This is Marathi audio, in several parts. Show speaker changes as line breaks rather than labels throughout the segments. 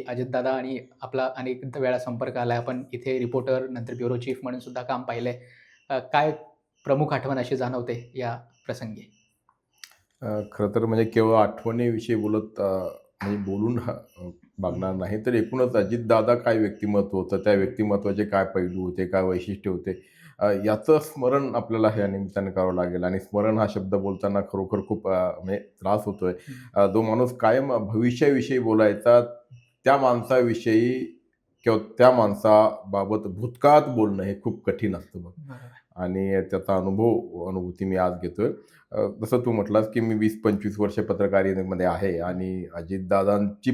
अजितदादा आणि आपला अनेक वेळा संपर्क आला. आपण इथे रिपोर्टर, नंतर ब्युरो चीफ म्हणून सुद्धा काम पाहिलंय. काय प्रमुख आठवण अशी जाणवते या प्रसंगी?
खरं तर म्हणजे केवळ आठवणीविषयी म्हणजे बोलून
हं.
भागणार नाही. तर एकूणच अजितदादा काय व्यक्तिमत्व होतं, त्या व्यक्तिमत्त्वाचे काय पैलू होते, काय वैशिष्ट्य होते, याचं स्मरण आपल्याला या निमित्ताने करावं लागेल. आणि स्मरण हा शब्द बोलताना खरोखर खूप म्हणजे त्रास होतोय.
हं.
जो माणूस कायम भविष्याविषयी बोलायचा, त्या माणसाविषयी किंवा त्या माणसाबाबत भूतकाळात बोलणं हे खूप कठीण असतं बघ.
बरोबर.
आणि त्याचा अनुभूती मी आज घेतोय. जसं तू म्हटलास, की मी 20-25 वर्ष पत्रकारितेमध्ये आहे आणि अजितदादांची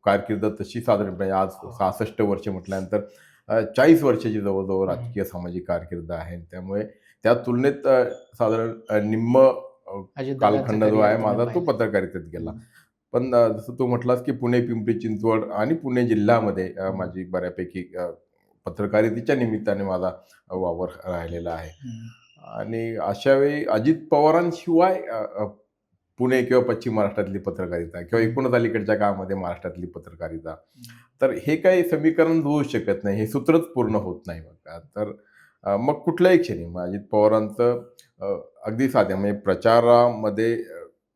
कारकीर्द तशी साधारणपणे आज
हो.
66 वर्ष म्हटल्यानंतर 40 वर्षाची जवळ-जवळ
हं.
राजकीय सामाजिक कारकीर्द आहे. त्यामुळे त्या तुलनेत साधारण निम्म
अजितदादांचं
कालखंड जो
करिअर
आहे
तुम्ही
माझा तो
पाहिलंय.
पत्रकारितेत गेला.
हं.
पण जसं तू म्हटलास, की पुणे, पिंपरी चिंचवड आणि पुणे जिल्ह्यामध्ये
हं.
माझी बऱ्यापैकी पत्रकारितेच्या निमित्ताने माझा वावर राहिलेला आहे.
हं.
आणि अशा वेळी अजित पवारांशिवाय अ, अ, पुणे किंवा पश्चिम महाराष्ट्रातली पत्रकारिता किंवा
हं.
एकूणच अलीकडच्या काळामध्ये महाराष्ट्रातली पत्रकारिता,
हं.
तर हे काही समीकरण जुळूच शकत नाही. हे सूत्रच पूर्ण होत नाही बघा. तर मग कुठल्याही क्षणी मग अजित पवारांचं अ, अगदी साध्या म्हणजे प्रचारामध्ये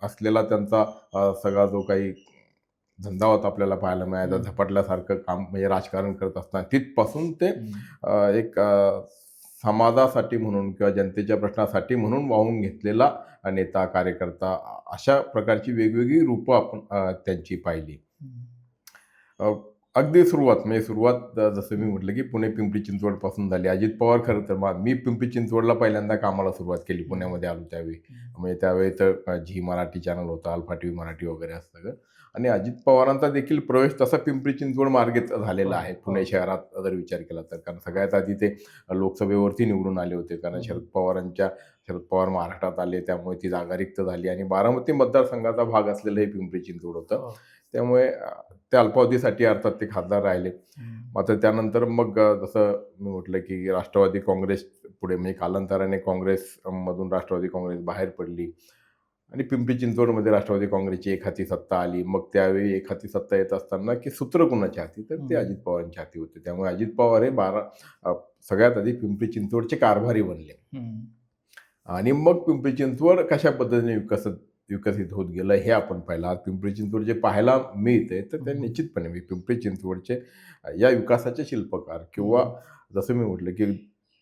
असलेला त्यांचा सगळा जो काही धंदा होता आपल्याला पाहायला मिळायचा.
हं.
झपाटल्यासारखं काम म्हणजे राजकारण करत असताना तिथपासून ते
हं.
एक समाजासाठी म्हणून किंवा जनतेच्या प्रश्नासाठी म्हणून वाहून घेतलेला नेता, कार्यकर्ता अशा प्रकारची वेगवेगळी रूपं आपण त्यांची पाहिली.
हं.
अ, अगदी सुरुवात जसं मी म्हटलं, की पुणे पिंपरी चिंचवडपासून झाली. अजित पवार खरं तर मी पिंपरी चिंचवडला पहिल्यांदा कामाला सुरुवात केली
हं.
पुण्यामध्ये आलो त्यावेळी.
हं.
म्हणजे त्यावेळी तर झी मराठी चॅनल होता, अल्फा टीव्ही मराठी वगैरे असं सगळं. आणि अजित पवारांचा देखील प्रवेश तसा पिंपरी चिंचवड मार्गेच झालेला
हो,
आहे, पुणे
हो.
शहरात जर विचार केला तर. कारण सगळ्यात आधी ते लोकसभेवरती निवडून आले होते. कारण
हं.
शरद पवार महाराष्ट्रात आले, त्यामुळे ती जागा रिक्त झाली आणि बारामती मतदारसंघाचा भाग असलेलं हे पिंपरी चिंचवड होतं.
हो.
त्यामुळे त्या अल्पावधीसाठी अर्थात ते खासदार राहिले.
हं.
मात्र त्यानंतर मग जसं मी म्हटलं, की राष्ट्रवादी काँग्रेस पुढे म्हणजे कालांतराने काँग्रेसमधून राष्ट्रवादी काँग्रेस बाहेर पडली आणि पिंपरी चिंचवडमध्ये राष्ट्रवादी काँग्रेसची एक हाती सत्ता आली. मग त्यावेळी एक हाती सत्ता येत असताना, की सूत्र कुणाच्या हाती? तर ते
हं.
अजित पवारांच्या हाती होते. त्यामुळे अजित पवार हे सगळ्यात आधी पिंपरी चिंचवडचे कारभारी बनले.
हं.
आणि मग पिंपरी चिंचवड कशा पद्धतीने विकसित होत गेलं हे आपण पाहिलं. आज पिंपरी चिंचवड जे पाहायला मिळतंय, तर ते
हं.
निश्चितपणे मी पिंपरी चिंचवडचे या विकासाचे शिल्पकार किंवा
हं.
जसं मी म्हटलं, की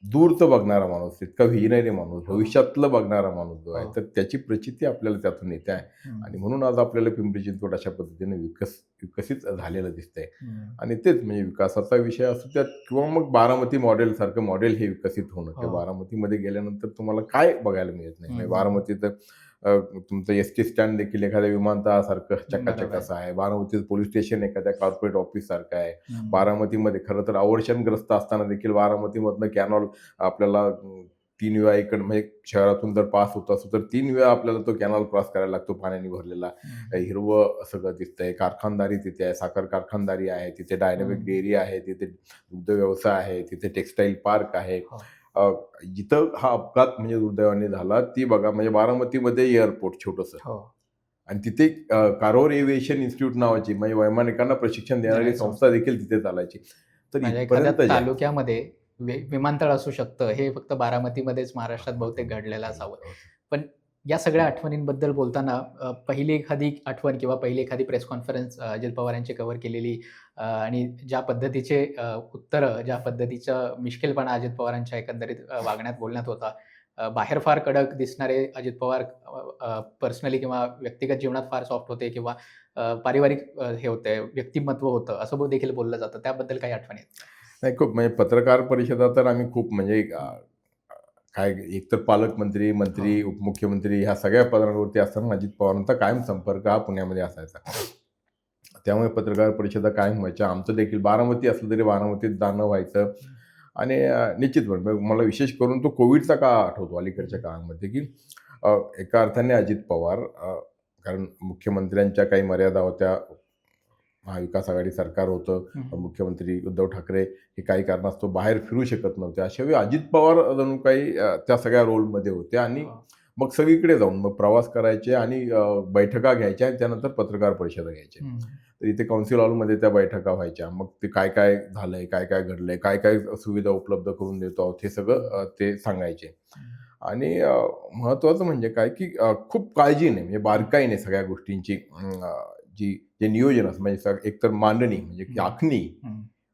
दूरचं बघणारा माणूस, इतका व्हिजनरी माणूस,
हो,
भविष्यातलं बघणारा माणूस जो आहे,
हो.
तर त्याची प्रचिती आपल्याला त्यातून येते आहे.
हं.
आणि म्हणून आज आपल्याला पिंपरी चिंचवड अशा पद्धतीने विकसित झालेलं दिसतंय.
हं.
आणि तेच म्हणजे विकासाचा विषय असू द्यात किंवा मग बारामती मॉडेलसारखं मॉडेल हे विकसित होणं
हो.
किंवा बारामतीमध्ये गेल्यानंतर तुम्हाला काय बघायला मिळत नाही.
हं,
म्हणजे
हं, हं.
बारामतीत तुमचं एस-टी स्टँड देखील एखाद्या विमानतळासारखं चकाचक
बरोबर.
असं आहे. बारामतीत पोलिस स्टेशन एखाद्या कॉर्पोरेट ऑफिससारखं आहे.
हं.
बारामतीमध्ये खरं तर अवर्षणग्रस्त असताना देखील बारामतीमधनं कॅनॉल आपल्याला 3 वेळा इकडं म्हणजे शहरातून जर पास होत असू तर 3 वेळा आपल्याला तो कॅनॉल क्रॉस करायला लागतो पाण्याने भरलेला.
हं.
हिरवं सगळं दिसतंय. कारखानदारी तिथे आहे, साखर कारखानदारी आहे, तिथे डायनॅमिक
हं.
डेअरी आहे, तिथे दुग्ध व्यवसाय आहे, तिथे टेक्सटाईल पार्क आहे.
हो.
अ, जिथं हा अपघात म्हणजे दुर्दैवाने झाला, ती बघा म्हणजे बारामतीमध्ये एअरपोर्ट छोटंसं
हो.
आणि तिथे कारवार एव्हिएशन इन्स्टिट्यूट नावाची म्हणजे वैमानिकांना प्रशिक्षण देणारी
देणारी
संस्था
संस्था.
देखील तिथे चालायची. तर
म्हणजे एखाद्या
इथपर्यंत ज्या
तालुक्यामध्ये विमानतळ असू शकतं, हे फक्त बारामतीमध्येच महाराष्ट्रात बहुतेक घडलेलं असावं. पण या सगळ्या आठवणींबद्दल बोलताना पहिली एखादी आठवण किंवा पहिली एखादी प्रेस कॉन्फरन्स अजित पवार यांची कव्हर केलेली आणि ज्या पद्धतीचे उत्तरं, ज्या पद्धतीचा मिश्किलपणा अजित पवारांच्या एकंदरीत वागण्यात, बोलण्यात होता. बाहेर फार कडक दिसणारे अजित पवार पर्सनली किंवा व्यक्तिगत जीवनात फार सॉफ्ट होते किंवा पारिवारिक हे होते, व्यक्तिमत्व होतं, असं देखील बोललं जातं. त्याबद्दल काही आठवणी आहेत?
नाही खूप म्हणजे पत्रकार परिषदा तर आम्ही खूप म्हणजे
हं.
काय एकतर पालकमंत्री,
हो.
मंत्री, उपमुख्यमंत्री ह्या सगळ्या पदांवरती असताना अजित पवारांचा कायम संपर्क हा पुण्यामध्ये असायचा. त्यामुळे पत्रकार परिषदा कायम व्हायच्या. आमचं देखील बारामती असलं तरी बारामतीत जाणं व्हायचं
हं.
आणि निश्चितपणे मला विशेष करून तो कोविडचा काळ आठवतो अलीकडच्या
हं.
काळामध्ये, की एका अर्थाने अजित पवार कारण मुख्यमंत्र्यांच्या काही मर्यादा होत्या. महाविकास आघाडी सरकार होतं.
हं.
मुख्यमंत्री उद्धव ठाकरे हे काही कारणास्तव बाहेर फिरू शकत नव्हते. अशा वेळी अजित पवार जणू काही त्या सगळ्या रोलमध्ये होते आणि
हो.
मग सगळीकडे जाऊन मग प्रवास करायचे आणि बैठका घ्यायच्या आणि त्यानंतर पत्रकार परिषदा घ्यायच्या. तर इथे कौन्सिल हॉलमध्ये त्या बैठका व्हायच्या. मग ते काय काय झालंय, काय काय घडलंय, काय काय सुविधा उपलब्ध करून देतो आहोत, हे सगळं ते सांगायचे. आणि महत्त्वाचं म्हणजे काय, की खूप काळजीने म्हणजे बारकाईने सगळ्या गोष्टींची जे नियोजन असतं म्हणजे एकतर मांडणी म्हणजे की आखणी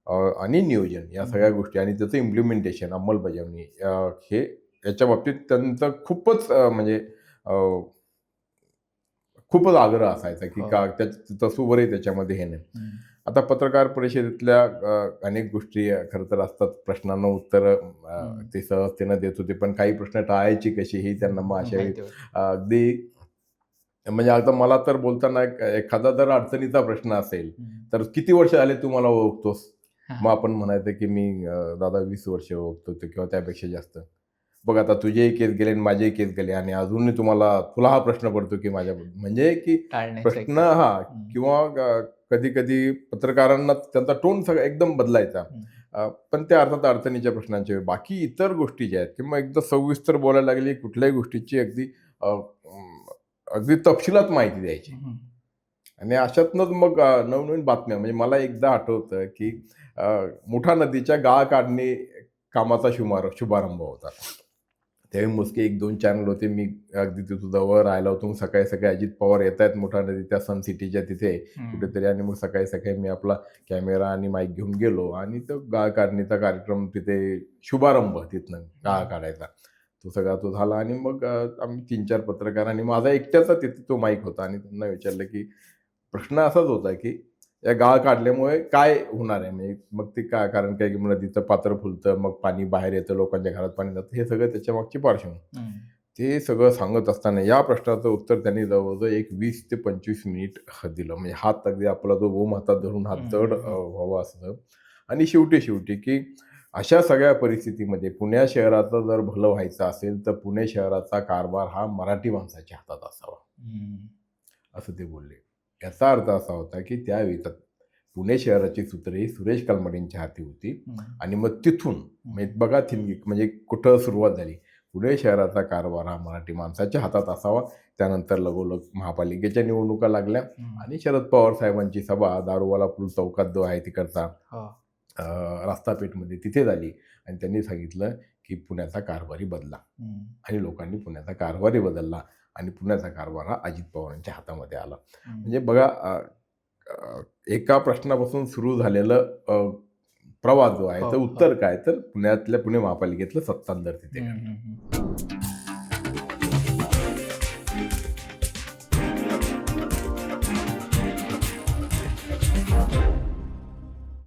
आणि नियोजन या सगळ्या गोष्टी आणि त्याचं इम्प्लिमेंटेशन, अंमलबजावणी हे याच्या बाबतीत त्यांचं खूपच म्हणजे अ, खूपच आग्रह असायचा, की
हो.
का तसूभरही त्याच्यामध्ये हे नाही. आता पत्रकार परिषदेतल्या अनेक गोष्टी खरं तर असतात. प्रश्नांना उत्तरं ते सहजतेनं देत होते. पण काही प्रश्न टाळायची कशी ही त्यांना मग अशा वेळी
माहिती होतं.
अगदी म्हणजे आता मला तर बोलताना एखादा जर अडचणीचा प्रश्न असेल, तर "किती वर्ष झाले तू मला ओळखतोस?" मग आपण म्हणायचं, की "मी दादा 20 वर्ष ओळखतो ते किंवा त्यापेक्षा जास्त." "बघ आता तुझेही केस गेले आणि माझेही केस गेले आणि अजूनही तुला हा प्रश्न पडतो की माझ्याबद्दल." म्हणजे की
टाळण्याचं एक
प्रश्न
प्रकार.
हां किंवा कधी-कधी पत्रकारांना त्यांचा टोन सगळा एकदम बदलायचा. पण त्या अर्थात अडचणीच्या प्रश्नांच्या वेळी. बाकी इतर गोष्टी ज्या आहेत किंवा एकदा सविस्तर बोलायला लागली कुठल्याही गोष्टीची अगदी तपशिलात माहिती द्यायची. आणि अशातनंच मग नवनवीन बातम्या म्हणजे मला एकदा आठवतं, की मुठा नदीच्या गाळ काढणे कामाचा शुभारंभ होता. त्यावेळी मोजके 1-2 चॅनल होते. मी अगदी तिथं जवळ राहिला होतो. मग सकाळी-सकाळी अजित पवार येतायत मुठा नदीच्या सन सिटीच्या तिथे कुठेतरी आणि मग सकाळी-सकाळी मी आपला कॅमेरा आणि माईक घेऊन गेलो आणि तो गाळ काढणीचा कार्यक्रम तिथे शुभारंभ तिथनं गाळ काढायचा. तो सगळा तो झाला आणि मग आम्ही 3-4 पत्रकार आणि माझा एकट्याचा तिथे तो माईक होता आणि त्यांना विचारलं, की प्रश्न असाच होता, की या गाळ काढल्यामुळे काय होणार आहे? म्हणजे मग ते काय कारण काय, की नदीचं पात्र फुलतं, मग पाणी बाहेर येतं, लोकांच्या घरात पाणी जातं. हे सगळं त्याच्यामागची पार्श्वभूमी. ते सगळं सांगत असताना या प्रश्नाचं उत्तर त्यांनी जवळ-जवळ एक 20 ते 25 मिनिट दिलं. म्हणजे हात अगदी आपला जो ओम हातात धरून हात जड व्हावा असं. आणि शेवटी, की अशा सगळ्या परिस्थितीमध्ये पुणे शहराचं जर भलं व्हायचं असेल, तर पुणे शहराचा कारभार हा मराठी माणसाच्या हातात असावा, असं ते बोलले. याचा अर्थ असा होता, की त्यावेळी पुणे शहराची सूत्रे ही सुरेश कलमाडींच्या हाती होती आणि मग तिथून म्हणजे बघा म्हणजे कुठं सुरुवात झाली. पुणे शहराचा कारभार हा मराठी माणसाच्या हातात असावा. त्यानंतर लगोलग महापालिकेच्या निवडणुका लागल्या आणि शरद पवार साहेबांची सभा दारूवाला पूल चौकात जो आहे तिकडचा रास्तापेठमध्ये तिथे झाली आणि त्यांनी सांगितलं, की पुण्याचा कारभारी बदला आणि लोकांनी पुण्याचा कारभारी बदलला आणि पुण्याचा कारभार हा अजित पवारांच्या हातामध्ये आला. म्हणजे बघा एका प्रश्नापासून सुरू झालेलं प्रवास जो आहे, तर
हो, हो.
उत्तर काय? तर पुणे महापालिकेतलं सत्तांतर तिथे.